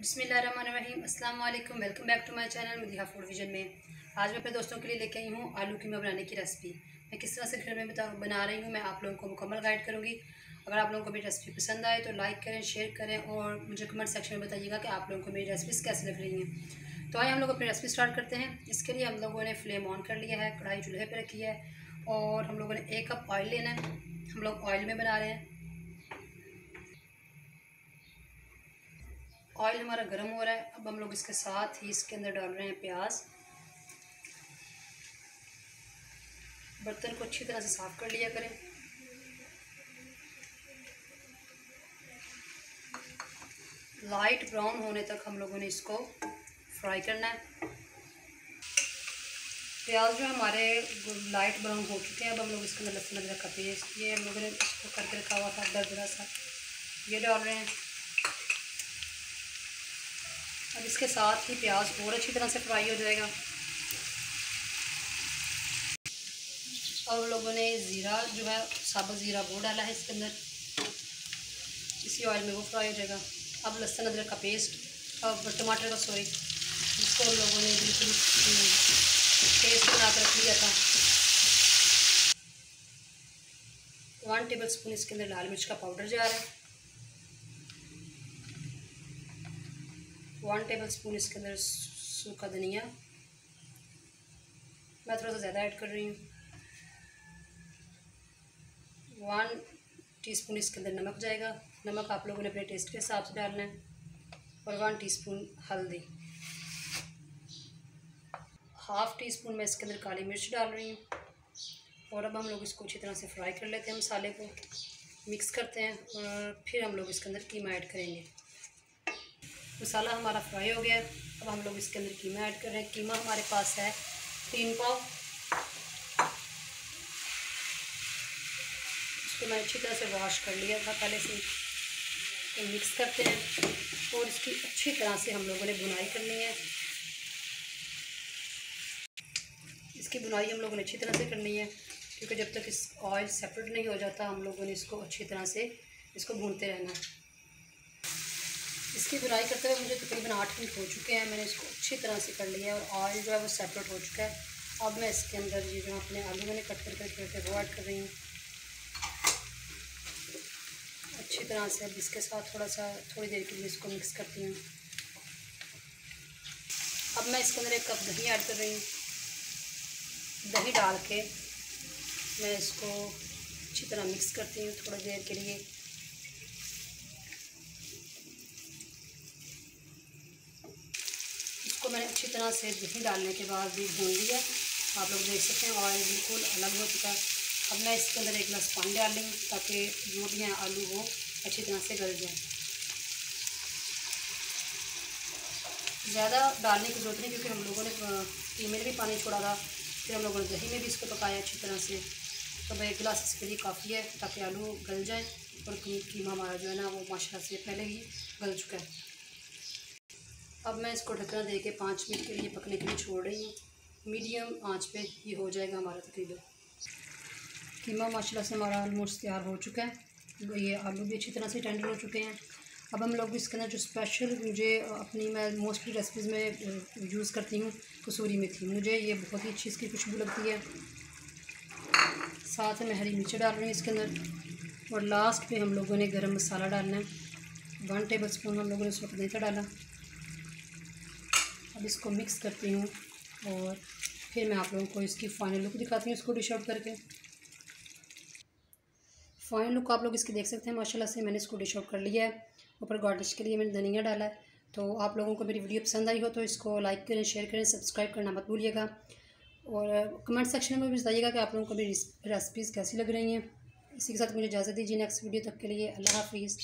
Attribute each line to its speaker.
Speaker 1: बिस्मिल्लाहिर्रहमानिर्रहीम अस्सलाम वालेकुम। Welcome back to my channel Madiha food vision में। आज मैं अपने दोस्तों के लिए लेके आई हूँ आलू कीमा बनाने की रेसिपी। मैं किस तरह से घर में बना रही हूँ, मैं आप लोगों को मुकम्मल गाइड करूँगी। अगर आप लोगों को मेरी रेसिपी पसंद आए तो लाइक करें, शेयर करें और मुझे कमेंट सेक्शन में बताइएगा कि आप लोगों को मेरी रेसिपीज़ कैसी लग रही हैं। तो आइए हम लोग अपनी रेसिपी स्टार्ट करते हैं। इसके लिए हम लोगों ने फ्लेम ऑन कर लिया है, कढ़ाई चूल्हे पर रखी है और हम लोगों ने 1 कप ऑयल लेना है। हम लोग ऑयल में बना रहे हैं। ऑयल हमारा गर्म हो रहा है। अब हम लोग इसके साथ ही इसके अंदर डाल रहे हैं प्याज। बर्तन को अच्छी तरह से साफ़ कर लिया करें। लाइट ब्राउन होने तक हम लोगों ने इसको फ्राई करना है। प्याज जो हमारे लाइट ब्राउन हो चुके हैं। अब हम लोग इसके अंदर लहसुन अदरक का पेस्ट, ये हम लोगों ने इसको करके रखा हुआ था दरदरा सा, ये डाल रहे हैं। अब इसके साथ ही प्याज और अच्छी तरह से फ्राई हो जाएगा। अब लोगों ने ज़ीरा जो है साबुत ज़ीरा वो डाला है इसके अंदर, इसी ऑयल में वो फ्राई हो जाएगा। अब लहसुन अदरक का पेस्ट, अब टमाटर का जिसको हम लोगों ने बिल्कुल पेस्ट बना कर रख लिया था। 1 टेबल स्पून इसके अंदर लाल मिर्च का पाउडर जा रहा है। 1 टेबल स्पून इसके अंदर सूखा धनिया, मैं थोड़ा सा ज़्यादा ऐड कर रही हूँ। 1 टीस्पून इसके अंदर नमक जाएगा। नमक आप लोगों ने अपने टेस्ट के हिसाब से डालना है। और 1 टीस्पून हल्दी, 1/2 टीस्पून मैं इसके अंदर काली मिर्च डाल रही हूँ। और अब हम लोग इसको अच्छी तरह से फ्राई कर लेते हैं। मसाले को मिक्स करते हैं और फिर हम लोग इसके अंदर कीमा ऐड करेंगे। मसाला हमारा फ्राई हो गया है। अब हम लोग इसके अंदर कीमा ऐड कर रहे हैं। कीमा हमारे पास है 3 पाव। इसको मैं अच्छी तरह से वॉश कर लिया था पहले से। तो मिक्स करते हैं और इसकी अच्छी तरह से हम लोगों ने बुनाई करनी है। इसकी बुनाई हम लोगों ने अच्छी तरह से करनी है, क्योंकि जब तक इस ऑयल सेपरेट नहीं हो जाता हम लोगों ने इसको अच्छी तरह से इसको भूनते रहना है। इसकी बुनाई करते हुए मुझे तकरीबन 8 मिनट हो चुके हैं। मैंने इसको अच्छी तरह से कर लिया है और ऑयल जो है वो सेपरेट हो चुका है। अब मैं इसके अंदर ये जो अपने आलू मैंने कट करके रखे थे वो ऐड कर रही हूँ अच्छी तरह से। अब इसके साथ थोड़ी देर के लिए इसको मिक्स करती हूँ। अब मैं इसके अंदर 1 कप दही ऐड कर रही हूँ। दही डाल के मैं इसको अच्छी तरह मिक्स करती हूँ थोड़ी देर के लिए। इसको मैंने अच्छी तरह से दही डालने के बाद भी भून लिया। आप लोग देख सकते हैं ऑयल बिल्कुल अलग हो चुका है। अब मैं इसके अंदर 1 गिलास पानी डाल रही हूँ ताकि जो भी हैं आलू वो अच्छी तरह से गल जाए। ज़्यादा डालने की ज़रूरत नहीं, क्योंकि हम लोगों ने कीमे में भी पानी छोड़ा था, फिर हम लोगों ने दही में भी इसको पकाया अच्छी तरह से। तो 1 गिलास इसके लिए काफ़ी है ताकि आलू गल जाए और कीमा हमारा जो है ना वो माशाल्लाह से पहले ही गल चुका है। अब मैं इसको ढक्कन दे के 5 मिनट के लिए पकने के लिए छोड़ रही हूँ। मीडियम आंच पे ये हो जाएगा हमारा तकरीबन। कीमा माशाल्लाह से हमारा ऑलमोस्ट तैयार हो चुका है। ये आलू भी अच्छी तरह से टेंडर हो चुके हैं। अब हम लोग इसके अंदर जो स्पेशल मैं मोस्टली रेसिपीज़ में यूज़ करती हूँ कसूरी मेथी, मुझे ये बहुत ही अच्छी इसकी खुशबू लगती है। साथ में हरी मिर्च डाल रही हूँ इसके अंदर। और लास्ट पे हम लोगों ने गरम मसाला डालना है। 1 टेबल स्पून हम लोगों ने उस वक्त नहीं था डाला। अब इसको मिक्स करती हूँ और फिर मैं आप लोगों को इसकी फ़ाइनल लुक दिखाती हूँ इसको डिश आउट करके। फ़ाइनल लुक आप लोग इसकी देख सकते हैं। माशाल्लाह से मैंने इसको डिश आउट कर लिया है। ऊपर गार्निश के लिए मैंने धनिया डाला है। तो आप लोगों को मेरी वीडियो पसंद आई हो तो इसको लाइक करें, शेयर करें, सब्सक्राइब करना मत भूलिएगा। और कमेंट सेक्शन में भी बताइएगा कि आप लोगों को मेरी रेसिपीज़ कैसी लग रही हैं। इसी के साथ मुझे इजाज़त दीजिए। नेक्स्ट वीडियो तक के लिए अल्लाह हाफिज़।